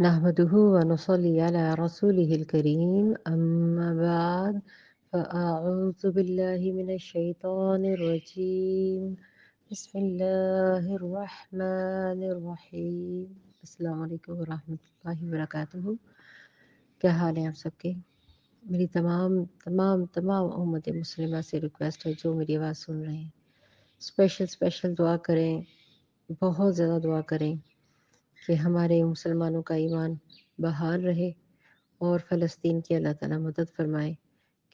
نحمده ونصلي على رسوله الكريم أما بعد فأعوذ بالله من الشيطان الرجيم بسم الله الرحمن الرحیم السلام علیکم ورحمۃ اللہ وبرکاتہ۔ کیا حال ہے آپ سب کے؟ میری تمام امت مسلمہ سے ریکویسٹ ہے جو میری آواز سن رہے ہیں، اسپیشل دعا کریں، بہت زیادہ دعا کریں کہ ہمارے مسلمانوں کا ایمان بحال رہے اور فلسطین کی اللہ تعالیٰ مدد فرمائے،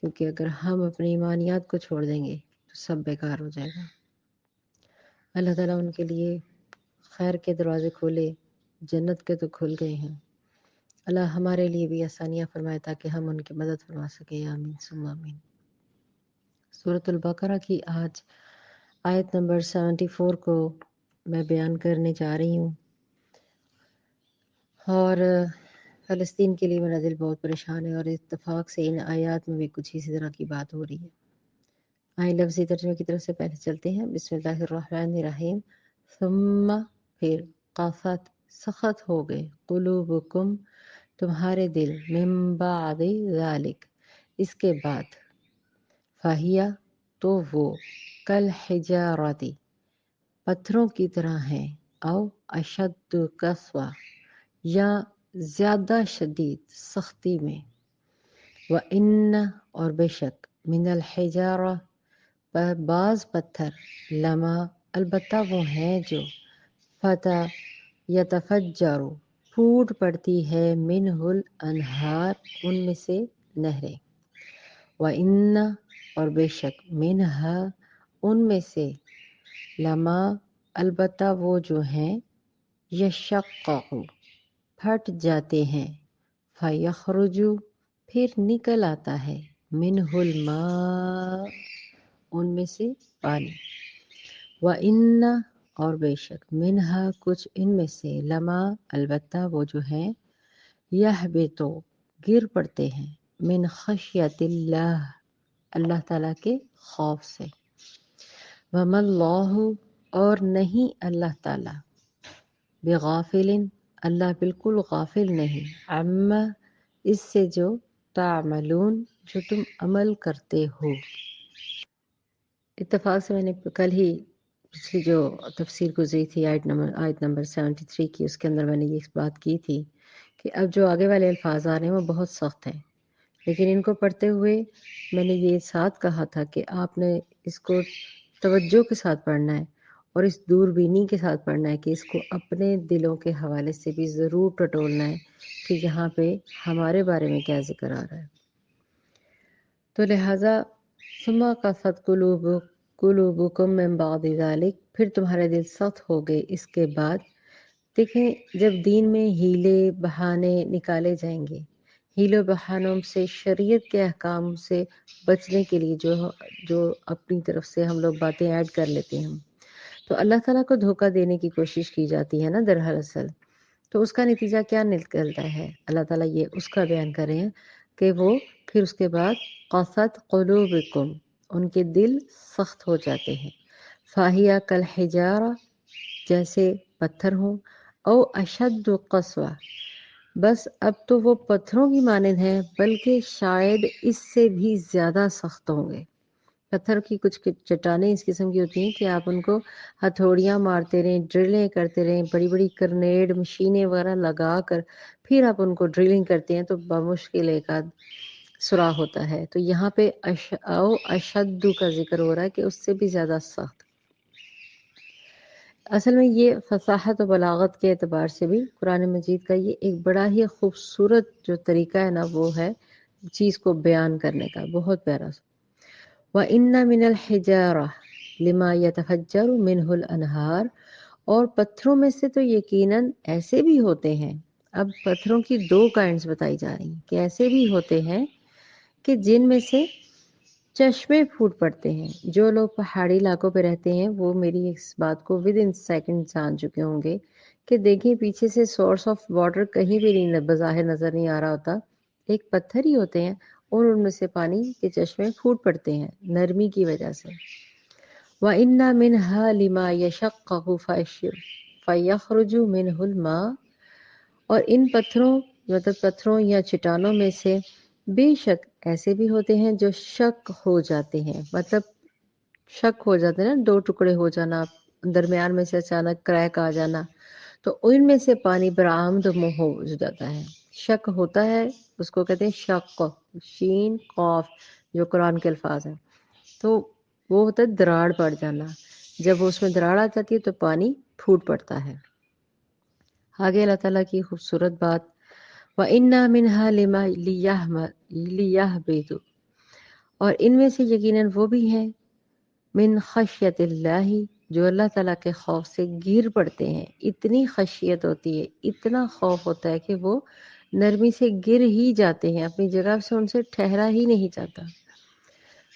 کیونکہ اگر ہم اپنے ایمانیات کو چھوڑ دیں گے تو سب بیکار ہو جائے گا۔ اللہ تعالیٰ ان کے لیے خیر کے دروازے کھولے، جنت کے تو کھل گئے ہیں، اللہ ہمارے لیے بھی آسانیاں فرمائے تاکہ ہم ان کی مدد فرما سکیں، آمین ثم آمین۔ سورۃ البقرہ کی آج آیت نمبر 74 کو میں بیان کرنے جا رہی ہوں، اور فلسطین کے لیے میرا دل بہت پریشان ہے، اور اتفاق سے ان آیات میں بھی کچھ اسی طرح کی بات ہو رہی ہے۔ آئیں لفظی ترجمے کی طرف سے پہلے چلتے ہیں۔ بسم اللہ الرحمن الرحیم۔ ثم پھر قاسات سخت ہو گئے، قلوبکم تمہارے دل، من بعد ذالک اس کے بعد، فہیا تو وہ، کل حجارتی پتھروں کی طرح ہیں، او اشد قسوہ یا زیادہ شدید سختی میں، وَإِنَّ اور بے شک، من الحجارہ پر بعض پتھر، لما البتہ وہ ہیں جو، فتح یتفجر پھوٹ پڑتی ہے، منہ الانہار ان میں سے نہریں، وَإِنَّ اور بے شک، منہا ان میں سے، لما البتہ وہ جو ہیں، یشقق پھٹ جاتے ہیں، فیخرج پھر نکل آتا ہے، منہ الماء ان میں سے پانی، وَإِنَّ اور بے شک، منہا کچھ ان میں سے، لما البتہ وہ جو ہیں، یہبطو گر پڑتے ہیں، من خشیت اللہ اللہ تعالیٰ کے خوف سے، وما اللہ اور نہیں اللہ تعالیٰ، بغافل اللہ بالکل غافل نہیں، عما اس سے جو، تعملون جو تم عمل کرتے ہو۔ اتفاق سے میں نے کل ہی پچھلی جو تفسیر گزری تھی آیت نمبر 73 کی، اس کے اندر میں نے یہ بات کی تھی کہ اب جو آگے والے الفاظ آ رہے ہیں وہ بہت سخت ہیں، لیکن ان کو پڑھتے ہوئے میں نے یہ ساتھ کہا تھا کہ آپ نے اس کو توجہ کے ساتھ پڑھنا ہے اور اس دوربینی کے ساتھ پڑھنا ہے کہ اس کو اپنے دلوں کے حوالے سے بھی ضرور ٹٹولنا ہے کہ یہاں پہ ہمارے بارے میں کیا ذکر آ رہا ہے۔ تو لہٰذا ثم قست قلوبکم من بعد ذلک پھر تمہارے دل سخت ہو گئے اس کے بعد۔ دیکھیں جب دین میں ہیلے بہانے نکالے جائیں گے، ہیلے بہانوں سے شریعت کے احکام سے بچنے کے لیے جو اپنی طرف سے ہم لوگ باتیں ایڈ کر لیتے ہیں، تو اللہ تعالیٰ کو دھوکہ دینے کی کوشش کی جاتی ہے نا دراصل، تو اس کا نتیجہ کیا نکلتا ہے، اللہ تعالیٰ یہ اس کا بیان کر رہے ہیں کہ وہ پھر اس کے بعد قست قلوبکم ان کے دل سخت ہو جاتے ہیں، فاہیا کل حجارہ جیسے پتھر ہوں، او اشد قسوہ بس اب تو وہ پتھروں کی مانند ہیں بلکہ شاید اس سے بھی زیادہ سخت ہوں گے۔ پتھر کی کچھ چٹانیں اس قسم کی ہوتی ہیں کہ آپ ان کو ہتھوڑیاں مارتے رہیں، ڈرلیں کرتے رہیں، بڑی بڑی گرنیڈ مشینیں وغیرہ لگا کر پھر آپ ان کو ڈرلنگ کرتے ہیں تو بمشکل ایک آدھ سوراخ ہوتا ہے۔ تو یہاں پہ او اشد کا ذکر ہو رہا ہے کہ اس سے بھی زیادہ سخت۔ اصل میں یہ فصاحت و بلاغت کے اعتبار سے بھی قرآن مجید کا یہ ایک بڑا ہی خوبصورت جو طریقہ ہے نا وہ ہے چیز کو بیان کرنے کا، بہت پیارا سا۔ وَإِنَّ مِنَ الْحِجَارَةِ لِمَا يَتَفَجَّرُ مِنْهُ الْأَنْهَارُ اور پتھروں میں سے تو یقیناً ایسے بھی ہوتے ہیں، اب پتھروں کی دو کائنڈز بتائی جا رہی ہیں کہ ایسے بھی ہوتے ہیں کہ جن میں سے چشمے پھوٹ پڑتے ہیں۔ جو لوگ پہاڑی علاقوں پہ رہتے ہیں وہ میری اس بات کو ود ان سیکنڈ جان چکے ہوں گے کہ دیکھیں پیچھے سے سورس آف واٹر کہیں بھی نہیں بظاہر نظر نہیں آ رہا ہوتا، ایک پتھر ہی ہوتے ہیں اور ان میں سے پانی کے چشمے پھوٹ پڑتے ہیں نرمی کی وجہ سے۔ وَإِنَّ مِنْهَا لِمَا يَشَقَّقُ فَيَخْرُجُ مِنْهُ الْمَاءُ اور ان پتھروں مطلب پتھروں یا چٹانوں میں سے بے شک ایسے بھی ہوتے ہیں جو شک ہو جاتے ہیں، مطلب شک ہو جاتے ہیں نا، دو ٹکڑے ہو جانا، درمیان میں سے اچانک کریک آ جانا، تو ان میں سے پانی برآمد منہ ہو جاتا ہے۔ شک ہوتا ہے، اس کو کہتے ہیں شق، شین قاف جو قرآن کے الفاظ ہیں، تو وہ ہوتا ہے دراڑ پڑ جانا، جب اس میں دراڑ آ جاتی ہے تو پانی پھوٹ پڑتا ہے۔ آگے اللہ تعالیٰ کی خوبصورت بات، وَإِنَّا مِنْهَا لِيَهْبِطُ، اور ان میں سے یقیناً وہ بھی ہیں من خشیت اللہ جو اللہ تعالیٰ کے خوف سے گر پڑتے ہیں، اتنی خشیت ہوتی ہے، اتنا خوف ہوتا ہے کہ وہ نرمی سے گر ہی جاتے ہیں، اپنی جگہ سے ان سے ٹھہرا ہی نہیں جاتا۔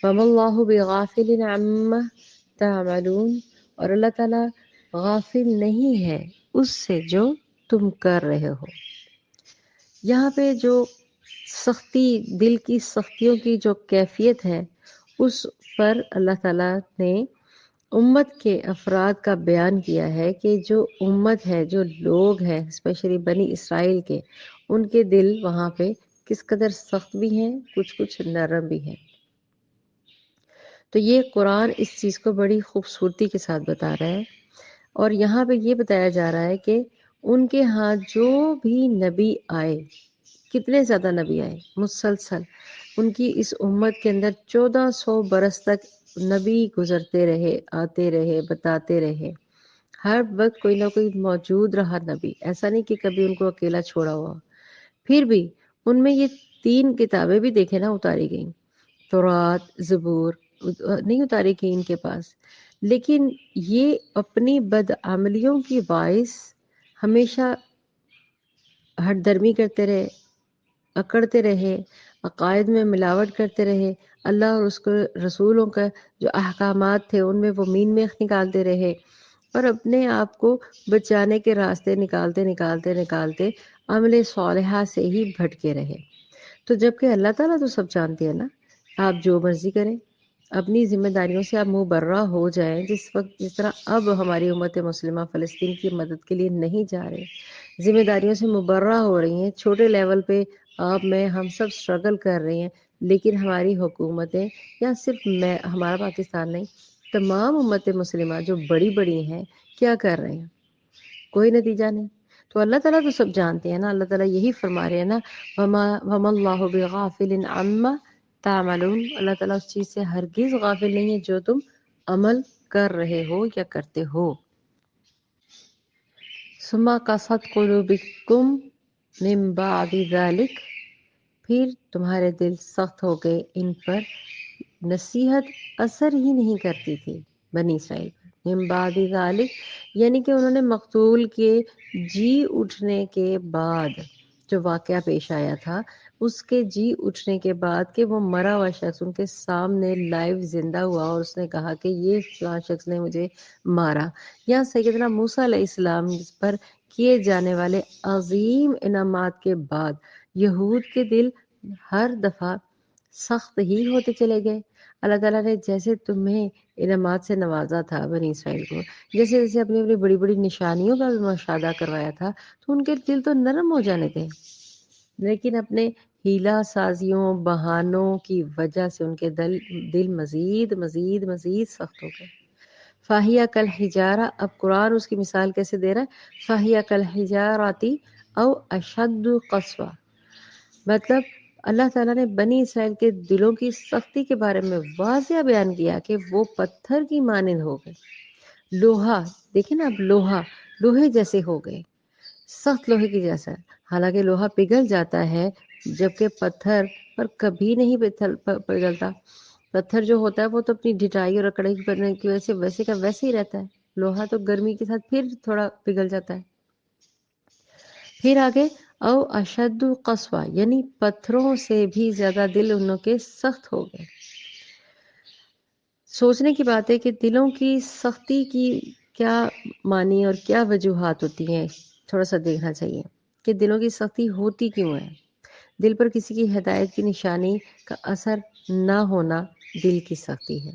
وَمَا اللَّهُ بِغَافِلٍ عَمَّا تَعْمَلُونَ، اور اللہ تعالیٰ غافل نہیں ہے اس سے جو تم کر رہے ہو۔ یہاں پہ جو سختی، دل کی سختیوں کی جو کیفیت ہے، اس پر اللہ تعالیٰ نے امت کے افراد کا بیان کیا ہے کہ جو امت ہے، جو لوگ ہیں اسپیشلی بنی اسرائیل کے، ان کے دل وہاں پہ کس قدر سخت بھی ہیں، کچھ نرم بھی ہیں۔ تو یہ قرآن اس چیز کو بڑی خوبصورتی کے ساتھ بتا رہا ہے، اور یہاں پہ یہ بتایا جا رہا ہے کہ ان کے ہاں جو بھی نبی آئے، کتنے زیادہ نبی آئے مسلسل، ان کی اس امت کے اندر 1400 برس تک نبی گزرتے رہے، آتے رہے، بتاتے رہے، ہر وقت کوئی نہ کوئی موجود رہا نبی، ایسا نہیں کہ کبھی ان کو اکیلا چھوڑا ہوا۔ پھر بھی ان میں یہ 3 کتابیں بھی دیکھیں نا اتاری گئیں، تورات، زبور نہیں اتاری گئی ان کے پاس، لیکن یہ اپنی بدعملیوں کی باعث ہمیشہ ہٹ درمی کرتے رہے، اکڑتے رہے، عقائد میں ملاوٹ کرتے رہے، اللہ اور اس کے رسولوں کا جو احکامات تھے ان میں وہ مین میخ نکالتے رہے، اور اپنے آپ کو بچانے کے راستے نکالتے عمل صالحہ سے ہی بھٹکے رہے۔ تو جبکہ اللہ تعالیٰ تو سب جانتے ہیں نا، آپ جو مرضی کریں، اپنی ذمہ داریوں سے آپ مبرہ ہو جائیں، جس طرح اب ہماری امت مسلمہ فلسطین کی مدد کے لیے نہیں جا رہے، ذمہ داریوں سے مبرہ ہو رہی ہیں، چھوٹے لیول پہ آپ میں ہم سب اسٹرگل کر رہے ہیں، لیکن ہماری حکومتیں یا صرف ہمارا پاکستان نہیں، تمام امت مسلمہ جو بڑی بڑی ہیں کیا کر رہے ہیں؟ کوئی نتیجہ نہیں۔ تو اللہ تعالیٰ تو سب جانتے ہیں نا، اللہ تعالیٰ یہی فرما رہے ہیں نا، وَمَا اللَّهُ بِغَافِلٍ عَمَّا تَعْمَلُونَ، اللہ تعالیٰ اس چیز سے ہرگز غافل نہیں ہے جو تم عمل کر رہے ہو یا کرتے ہو۔ ثُمَّ قَسَتْ قُلُوبُكُم مِّن بَعْدِ ذَلِكَ، پھر تمہارے دل سخت ہو گئے، ان پر نصیحت اثر ہی نہیں کرتی تھی بنی اسرائیل پر۔ من بعد ذلک یعنی کہ انہوں نے مقتول کے جی اٹھنے کے بعد جو واقعہ پیش آیا تھا، اس کے جی اٹھنے کے بعد کہ وہ مرا ہوا شخص ان کے سامنے لائیو زندہ ہوا اور اس نے کہا کہ یہ فلاں شخص نے مجھے مارا، یا سیدنا موسیٰ علیہ السلام پر کیے جانے والے عظیم انعامات کے بعد یہود کے دل ہر دفعہ سخت ہی ہوتے چلے گئے۔ اللہ تعالیٰ نے جیسے تمہیں انعامات سے نوازا تھا بنی اسرائیل کو، جیسے جیسے اپنی اپنی بڑی بڑی نشانیوں کا بھی مشاہدہ کروایا تھا، تو ان کے دل تو نرم ہو جانے تھے، لیکن اپنے ہیلا سازیوں، بہانوں کی وجہ سے ان کے دل مزید مزید مزید سخت ہو گئے۔ فاہیہ کل حجارہ، اب قرآن اس کی مثال کیسے دے رہا ہے؟ فاہیہ کل حجارتی او اشد قسوہ، مطلب اللہ تعالیٰ نے بنی اسرائیل کے دلوں کی سختی کے بارے میں واضح بیان کیا کہ وہ پتھر کی مانند ہو گئے، لوہا، دیکھیں نا اب لوہے جیسے ہو گئے، سخت لوہے کی جیسا۔ حالانکہ لوہا پگھل جاتا ہے، جبکہ پتھر پر کبھی نہیں پگھلتا۔ پتھر جو ہوتا ہے وہ تو اپنی ڈھٹائی اور کڑائی کرنے کی وجہ سے ویسے کا ویسے ہی رہتا ہے، لوہا تو گرمی کے ساتھ پھر تھوڑا پگھل جاتا ہے۔ پھر آگے او اشد قسوہ یعنی پتھروں سے بھی زیادہ دل انہوں کے سخت ہو گئے۔ سوچنے کی بات ہے کہ دلوں کی سختی کی کیا معنی اور کیا وجوہات ہوتی ہیں، تھوڑا سا دیکھنا چاہیے کہ دلوں کی سختی ہوتی کیوں ہے۔ دل پر کسی کی ہدایت کی نشانی کا اثر نہ ہونا دل کی سختی ہے۔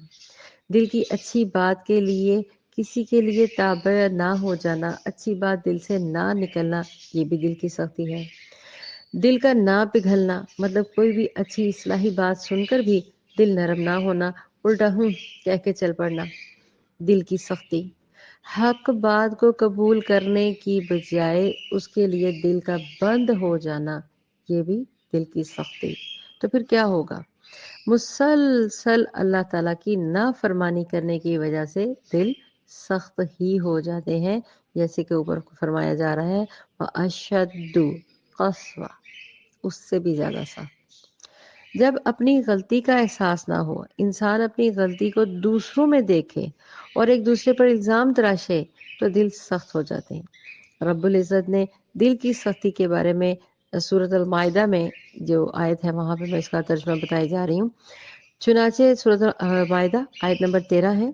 دل کی اچھی بات کے لیے کسی کے لیے تابع نہ ہو جانا، اچھی بات دل سے نہ نکلنا، یہ بھی دل کی سختی ہے۔ دل کا نہ پگھلنا مطلب کوئی بھی اچھی اصلاحی بات سن کر بھی دل نرم نہ ہونا، الٹا کہہ کے چل پڑنا، دل کی سختی۔ حق بات کو قبول کرنے کی بجائے اس کے لیے دل کا بند ہو جانا، یہ بھی دل کی سختی۔ تو پھر کیا ہوگا؟ مسلسل اللہ تعالیٰ کی نافرمانی کرنے کی وجہ سے دل سخت ہی ہو جاتے ہیں، جیسے کہ اوپر فرمایا جا رہا ہے وَأَشَدُّ قسوہ، اس سے بھی زیادہ سخت۔ جب اپنی غلطی کا احساس نہ ہو، انسان اپنی غلطی کو دوسروں میں دیکھے اور ایک دوسرے پر الزام تراشے تو دل سخت ہو جاتے ہیں۔ رب العزت نے دل کی سختی کے بارے میں سورۃ المائدہ میں جو آیت ہے وہاں پہ میں اس کا ترجمہ بتائی جا رہی ہوں۔ چنانچہ سورۃ المائدہ آیت نمبر 13 ہے،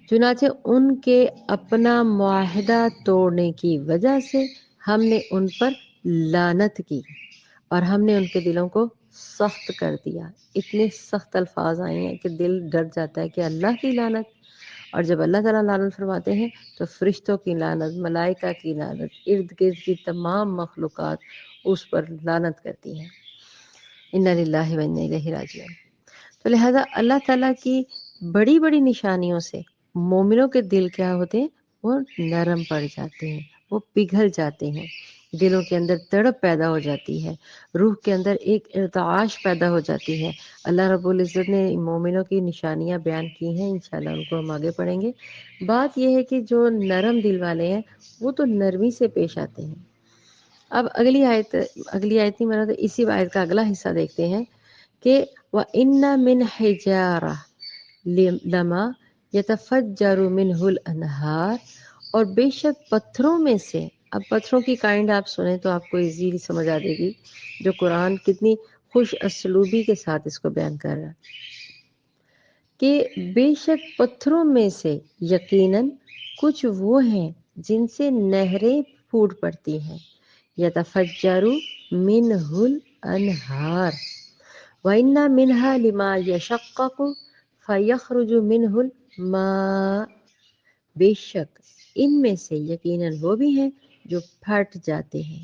چنانچہ ان کے اپنا معاہدہ توڑنے کی وجہ سے ہم نے ان پر لعنت کی اور ہم نے ان کے دلوں کو سخت کر دیا۔ اتنے سخت الفاظ آئے ہیں کہ دل ڈر جاتا ہے کہ اللہ کی لعنت، اور جب اللہ تعالیٰ لعنت فرماتے ہیں تو فرشتوں کی لعنت، ملائکہ کی لعنت، ارد گرد کی تمام مخلوقات اس پر لعنت کرتی ہیں۔ انا للہ و انا الیہ راجعون۔ تو لہذا اللہ تعالیٰ کی بڑی بڑی نشانیوں سے مومنوں کے دل کیا ہوتے ہیں؟ وہ نرم پڑ جاتے ہیں، وہ پگھل جاتے ہیں، دلوں کے اندر تڑپ پیدا ہو جاتی ہے، روح کے اندر ایک ارتعاش پیدا ہو جاتی ہے۔ اللہ رب العزت نے مومنوں کی نشانیاں بیان کی ہیں، انشاءاللہ ان کو ہم آگے پڑھیں گے۔ بات یہ ہے کہ جو نرم دل والے ہیں وہ تو نرمی سے پیش آتے ہیں۔ اب اگلی آیت نہیں مراد اسی آیت کا اگلا حصہ دیکھتے ہیں کہ وَإِنَّ مِنْ حِجَارَةٍ لَمَا يَتَفَجَّرُ مِنْهُ الْأَنْهَارُ، اور بے شک پتھروں میں سے، اب پتھروں کی کائنڈ آپ سنیں تو آپ کو ایزیلی سمجھ آ جائے گی جو قرآن کتنی خوش اسلوبی کے ساتھ اس کو بیان کر رہا ہے کہ بے شک پتھروں میں سے یقیناً کچھ وہ ہیں جن سے نہریں پھوٹ پڑتی ہیں، یتفجر منہ الانہار وَإِنَّ مِنْهَا لِمَا يَشَقَّقُ فَيَخْرُجُ مِنْهُ الْمَاءُ، بے شک ان میں سے یقیناً وہ بھی ہیں جو پھٹ جاتے ہیں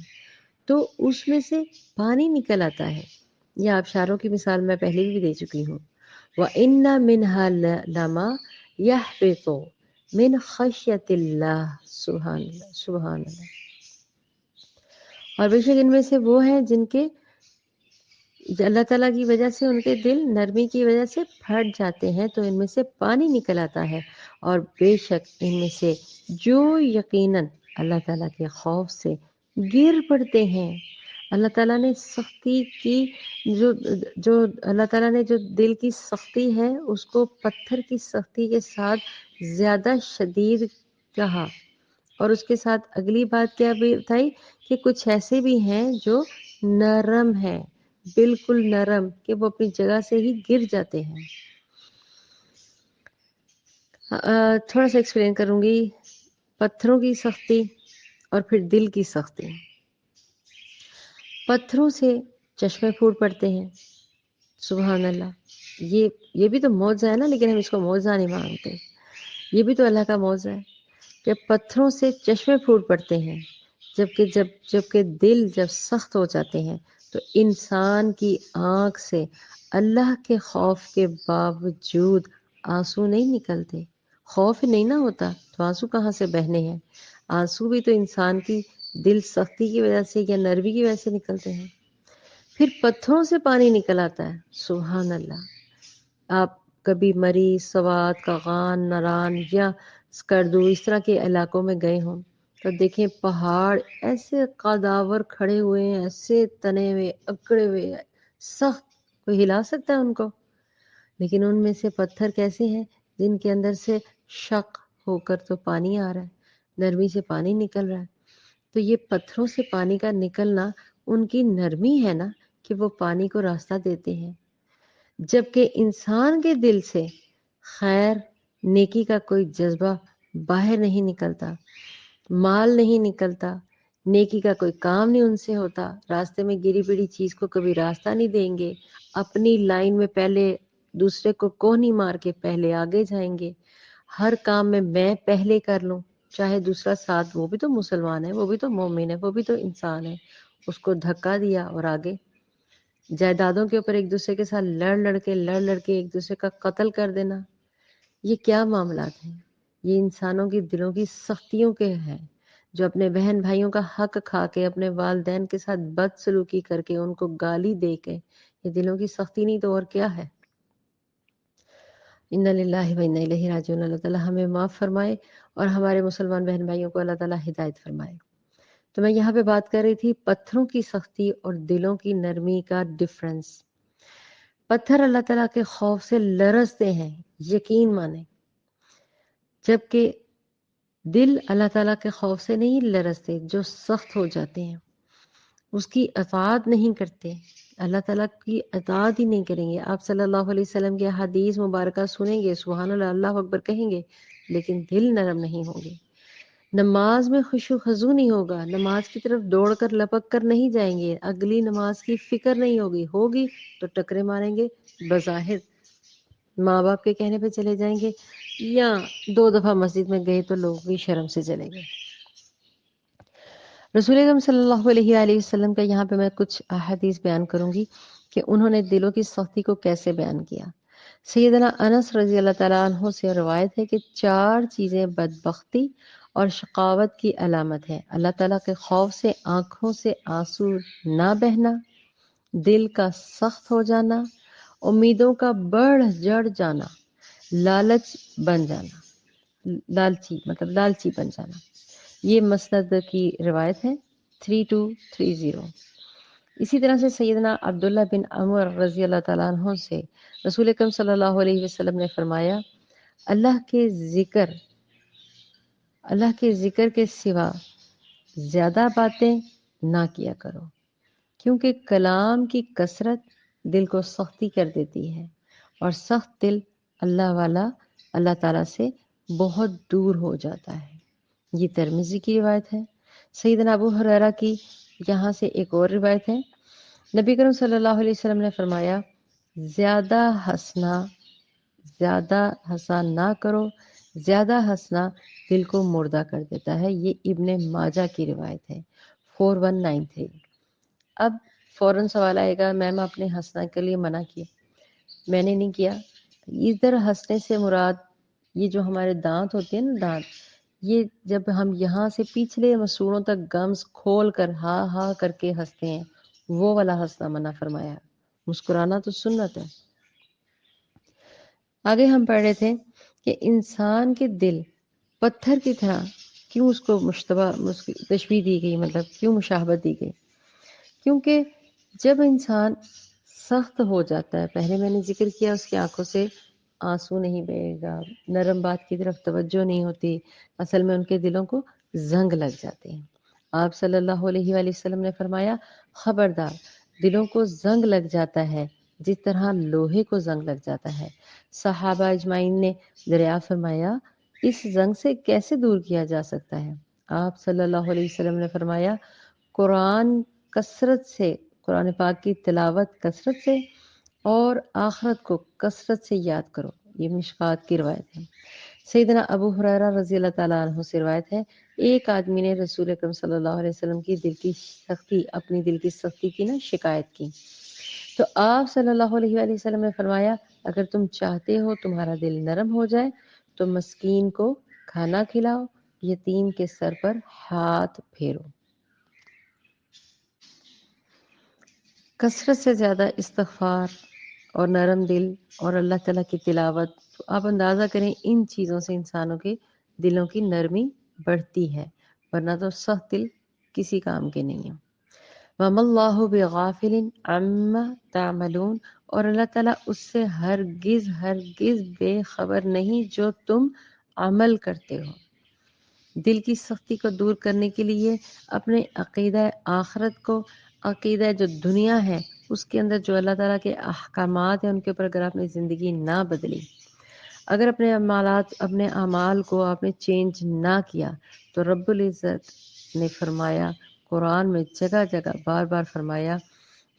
تو اس میں سے پانی نکل آتا ہے۔ یہ آبشاروں کی مثال میں پہلے بھی دے چکی ہوں۔ وَإِنَّ مِنْهَا لَمَا يَهْبِطُ مِنْ خَشْيَةِ اللَّهِ، سبحان اللہ، اور بے شک ان میں سے وہ ہیں جن کے اللہ تعالیٰ کی وجہ سے ان کے دل نرمی کی وجہ سے پھٹ جاتے ہیں تو ان میں سے پانی نکل آتا ہے، اور بے شک ان میں سے جو یقیناً اللہ تعالیٰ کے خوف سے گر پڑتے ہیں۔ اللہ تعالیٰ نے سختی کی جو اللہ تعالیٰ نے جو دل کی سختی ہے اس کو پتھر کی سختی کے ساتھ زیادہ شدید کہا، اور اس کے ساتھ اگلی بات کیا بتائی کہ کچھ ایسے بھی ہیں جو نرم ہیں، بالکل نرم کہ وہ اپنی جگہ سے ہی گر جاتے ہیں۔ تھوڑا سا ایکسپلین کروں گی پتھروں کی سختی اور پھر دل کی سختی۔ پتھروں سے چشمے پھوٹ پڑتے ہیں، سبحان اللہ، یہ بھی تو معجزہ ہے نا، لیکن ہم اس کو معجزہ نہیں مانتے، یہ بھی تو اللہ کا معجزہ ہے کہ پتھروں سے چشمے پھوٹ پڑتے ہیں، جبکہ دل جب سخت ہو جاتے ہیں تو انسان کی آنکھ سے اللہ کے خوف کے باوجود آنسو نہیں نکلتے۔ خوف نہیں نہ ہوتا تو آنسو کہاں سے بہنے ہیں؟ آنسو بھی تو انسان کی دل سختی کی وجہ سے یا نرمی کی وجہ سے نکلتے ہیں۔ پھر پتھروں سے پانی نکل آتا ہے، سبحان اللہ۔ آپ کبھی مری، سوات، کاغان، نران یا اسکردو اس طرح کے علاقوں میں گئے ہوں تو دیکھیں پہاڑ ایسے قداور کھڑے ہوئے ہیں، ایسے تنے ہوئے، اکڑے ہوئے، سخت، کوئی ہلا سکتا ہے ان کو؟ لیکن ان میں سے پتھر کیسے ہیں جن کے اندر سے شق ہو کر تو پانی آ رہا ہے، نرمی سے پانی نکل رہا ہے۔ تو یہ پتھروں سے پانی کا نکلنا ان کی نرمی ہے نا کہ وہ پانی کو راستہ دیتے ہیں، جبکہ انسان کے دل سے خیر نیکی کا کوئی جذبہ باہر نہیں نکلتا، مال نہیں نکلتا، نیکی کا کوئی کام نہیں ان سے ہوتا، راستے میں گری پڑی چیز کو کبھی راستہ نہیں دیں گے، اپنی لائن میں پہلے دوسرے کو کوہنی مار کے پہلے آگے جائیں گے، ہر کام میں پہلے کر لوں، چاہے دوسرا ساتھ، وہ بھی تو مسلمان ہے، وہ بھی تو مومن ہے، وہ بھی تو انسان ہے، اس کو دھکا دیا اور آگے جائیدادوں کے اوپر ایک دوسرے کے ساتھ لڑ کے ایک دوسرے کا قتل کر دینا، یہ کیا معاملات ہیں؟ یہ انسانوں کی دلوں کی سختیوں کے ہیں، جو اپنے بہن بھائیوں کا حق کھا کے، اپنے والدین کے ساتھ بد سلوکی کر کے، ان کو گالی دے کے، یہ دلوں کی سختی نہیں تو اور کیا ہے؟ انا للہ و انا الیہ راجعون۔ اللہ تعالیٰ ہمیں معاف فرمائے اور ہمارے مسلمان بہن بھائیوں کو اللہ تعالیٰ ہدایت فرمائے۔ تو میں یہاں پہ بات کر رہی تھی پتھروں کی سختی اور دلوں کی نرمی کا ڈفرنس۔ پتھر اللہ تعالیٰ کے خوف سے لرزتے ہیں، یقین مانیں، جبکہ دل اللہ تعالیٰ کے خوف سے نہیں لرزتے، جو سخت ہو جاتے ہیں، اس کی اطاعت نہیں کرتے، اللہ تعالیٰ کی اطاعت ہی نہیں کریں گے۔ آپ صلی اللہ علیہ وسلم کی حدیث مبارکہ سنیں گے، سبحان اللہ، اللہ اکبر کہیں گے، لیکن دل نرم نہیں ہوں گے۔ نماز میں خشوع و خضوع نہیں ہوگا، نماز کی طرف دوڑ کر لپک کر نہیں جائیں گے، اگلی نماز کی فکر نہیں ہوگی تو ٹکرے ماریں گے، بظاہر ماں باپ کے کہنے پہ چلے جائیں گے، یا 2 دفعہ مسجد میں گئے تو لوگ بھی شرم سے چلیں گے۔ رسول اکرم صلی اللہ علیہ وآلہ وسلم کا یہاں پہ میں کچھ احادیث بیان کروں گی کہ انہوں نے دلوں کی سختی کو کیسے بیان کیا۔ سیدنا انس رضی اللہ تعالیٰ عنہ سے روایت ہے کہ 4 چیزیں بدبختی اور شقاوت کی علامت ہے: اللہ تعالیٰ کے خوف سے آنکھوں سے آنسو نہ بہنا، دل کا سخت ہو جانا، امیدوں کا بڑھ جڑ جانا، لالچ بن جانا، لالچی بن جانا۔ یہ مسند کی روایت ہے 3230۔ اسی طرح سے سیدنا عبداللہ بن عمر رضی اللہ تعالیٰ عنہ سے رسول اکرم صلی اللہ علیہ وسلم نے فرمایا، اللہ کے ذکر کے سوا زیادہ باتیں نہ کیا کرو، کیونکہ کلام کی کثرت دل کو سختی کر دیتی ہے، اور سخت دل اللہ والا اللہ تعالیٰ سے بہت دور ہو جاتا ہے۔ یہ ترمذی کی روایت ہے۔ سیدنا ابو ہریرہ کی یہاں سے ایک اور روایت ہے، نبی کریم صلی اللہ علیہ وسلم نے فرمایا، زیادہ ہنسا نہ کرو، زیادہ ہنسنا دل کو مردہ کر دیتا ہے۔ یہ ابن ماجہ کی روایت ہے 4193۔ اب فوراً سوال آئے گا، میم آپ نے ہنسنا کے لیے منع کیا۔ میں نے نہیں کیا۔ ادھر ہنسنے سے مراد یہ جو ہمارے دانت ہوتے ہیں نا، دانت، یہ جب ہم یہاں سے پچھلے مسوڑوں تک گمز کھول کر ہا ہا کر کے ہنستے ہیں، وہ والا ہنسنا منع فرمایا۔ مسکرانا تو سنت ہے۔ آگے ہم پڑھ رہے تھے کہ انسان کے دل پتھر کی طرح کیوں اس کو تشبیہ دی گئی، مطلب کیوں مشابہت دی گئی؟ کیونکہ جب انسان سخت ہو جاتا ہے، پہلے میں نے ذکر کیا، اس کی آنکھوں سے آنسو نہیں بہے گا، نرم بات کی طرف توجہ نہیں ہوتی، اصل میں ان کے دلوں کو زنگ لگ جاتے ہیں۔ آپ صلی اللہ علیہ وآلہ وسلم نے فرمایا، خبردار، دلوں کو زنگ لگ جاتا ہے جس طرح لوہے کو زنگ لگ جاتا ہے۔ صحابہ اجمعین نے دریافت فرمایا، اس زنگ سے کیسے دور کیا جا سکتا ہے؟ آپ صلی اللہ علیہ وسلم نے فرمایا، قرآن پاک کی تلاوت کثرت سے اور آخرت کو کثرت سے یاد کرو۔ یہ مشکات کی روایت ہے۔ سیدنا ابو ہریرہ رضی اللہ تعالیٰ عنہ سے روایت ہے، ایک آدمی نے رسول اکرم صلی اللہ علیہ وسلم کی اپنی دل کی سختی کی شکایت کی، تو آپ صلی اللہ علیہ وآلہ وسلم نے فرمایا، اگر تم چاہتے ہو تمہارا دل نرم ہو جائے تو مسکین کو کھانا کھلاؤ، یتیم کے سر پر ہاتھ پھیرو۔ کثرت سے زیادہ استغفار اور نرم دل اور اللہ تعالیٰ کی تلاوت، تو آپ اندازہ کریں ان چیزوں سے انسانوں کے دلوں کی نرمی بڑھتی ہے، ورنہ تو سخت دل کسی کام کے نہیں ہیں۔ وَمَا اللَّهُ بِغَافِلٍ عَمَّا تَعْمَلُونَ، اور اللہ تعالیٰ اس سے ہرگز بے خبر نہیں جو تم عمل کرتے ہو۔ دل کی سختی کو دور کرنے کے لیے اپنے عقیدہ آخرت کو، عقیدہ جو دنیا ہے اس کے اندر جو اللہ تعالیٰ کے احکامات ہیں ان کے اوپر اگر آپ نے زندگی نہ بدلی، اگر اپنے اعمال کو آپ نے چینج نہ کیا، تو رب العزت نے فرمایا قرآن میں جگہ جگہ بار بار فرمایا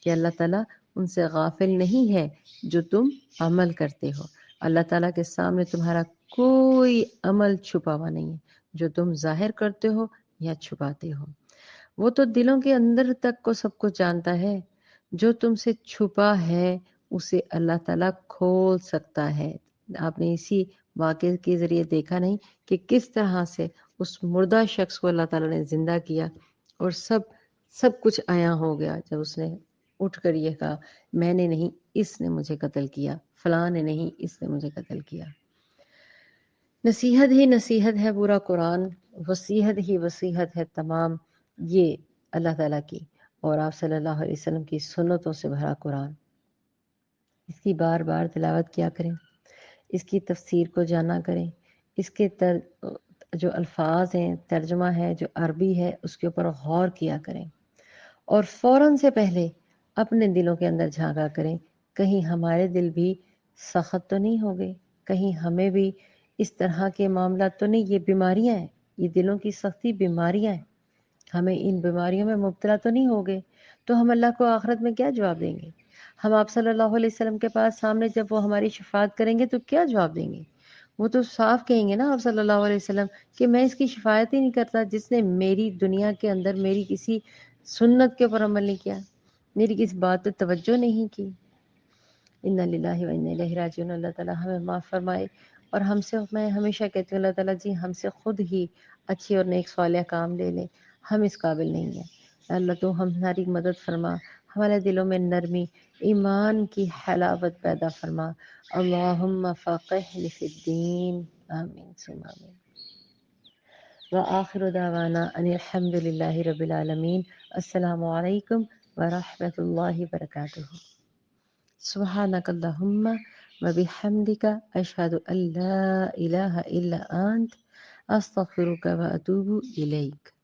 کہ اللہ تعالیٰ ان سے غافل نہیں ہے جو تم عمل کرتے ہو۔ اللہ تعالیٰ کے سامنے تمہارا کوئی عمل چھپا ہوا نہیں ہے، جو تم ظاہر کرتے ہو یا چھپاتے ہو۔ وہ تو دلوں کے اندر تک کو سب کچھ جانتا ہے، جو تم سے چھپا ہے اسے اللہ تعالیٰ کھول سکتا ہے۔ آپ نے اسی واقعے کے ذریعے دیکھا نہیں کہ کس طرح سے اس مردہ شخص کو اللہ تعالیٰ نے زندہ کیا اور سب کچھ عیاں ہو گیا جب اس نے اٹھ کر یہ کہا میں نے نہیں، اس نے مجھے قتل کیا، فلاں نے نہیں، اس نے مجھے قتل کیا۔ نصیحت ہی نصیحت ہے پورا قرآن، وصیحت ہی وصیحت ہے تمام یہ اللہ تعالیٰ کی اور آپ صلی اللہ علیہ وسلم کی سنتوں سے بھرا قرآن۔ اس کی بار بار تلاوت کیا کریں، اس کی تفسیر کو جانا کریں، اس کے جو الفاظ ہیں، ترجمہ ہے جو عربی ہے، اس کے اوپر غور کیا کریں اور فوراً سے پہلے اپنے دلوں کے اندر جھانکا کریں، کہیں ہمارے دل بھی سخت تو نہیں ہو گئے، کہیں ہمیں بھی اس طرح کے معاملات تو نہیں، یہ بیماریاں ہیں، یہ دلوں کی سختی بیماریاں ہیں، ہمیں ان بیماریوں میں مبتلا تو نہیں ہو گئے، تو ہم اللہ کو آخرت میں کیا جواب دیں گے؟ ہم آپ صلی اللہ علیہ وسلم کے پاس سامنے جب وہ ہماری شفاعت کریں گے تو کیا جواب دیں گے؟ وہ تو صاف کہیں گے نا آپ صلی اللہ علیہ وسلم کہ میں اس کی شفاعت ہی نہیں کرتا جس نے میری دنیا کے اندر میری کسی سنت کے اوپر عمل نہیں کیا، میری کسی بات پہ توجہ نہیں کی۔ انا للہ و انا الیہ راجعون۔ اللہ تعالیٰ ہمیں معاف فرمائے اور ہم سے، میں ہمیشہ کہتی ہوں اللہ تعالیٰ جی ہم سے خود ہی اچھی اور نیک صالح کام لے لیں، ہم اس قابل نہیں ہیں۔ اللہ تو ہماری مدد فرما، ہمارے دلوں میں نرمی، ایمان کی حلاوت پیدا فرما۔ اللہم فقہنا فی الدین، آمین ثم آمین۔ وآخر دعوانا ان الحمد للہ رب العالمین۔ السلام علیکم ورحمۃ اللہ وبرکاتہ۔ سبحانک اللہم وبحمدک اشہد ان لا الہ الا انت استغفرک واتوب الیک۔